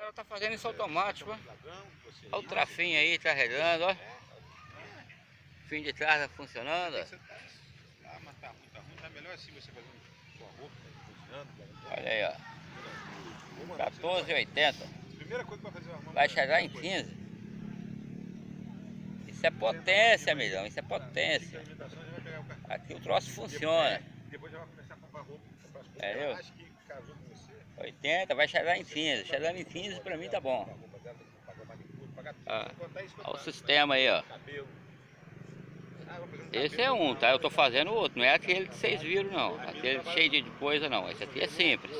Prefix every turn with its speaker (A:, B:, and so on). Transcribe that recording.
A: Ela tá fazendo isso automático, ó. Olha o trafinho aí carregando, ó. Fim de trás tá funcionando, ó.
B: Ah, mas tá ruim, tá melhor assim você fazendo com a roupa, funcionando.
A: Olha aí, ó. 14,80.
B: Primeira coisa que vai fazer
A: Vai chegar em 15. Isso é potência, amigão. Isso é potência. Aqui o troço funciona.
B: Depois já vai começar a comprar roupa, comprar as coisas
A: É,
B: que
A: eu?
B: ela acha que casou com você.
A: 80, vai chegar em 15. Chegando em 15 pra mim tá bom. Olha o sistema aí, ó. Esse é um, tá? Eu tô fazendo outro. Não é aquele que vocês viram, não. Aquele cheio de coisa, não. Esse aqui é simples.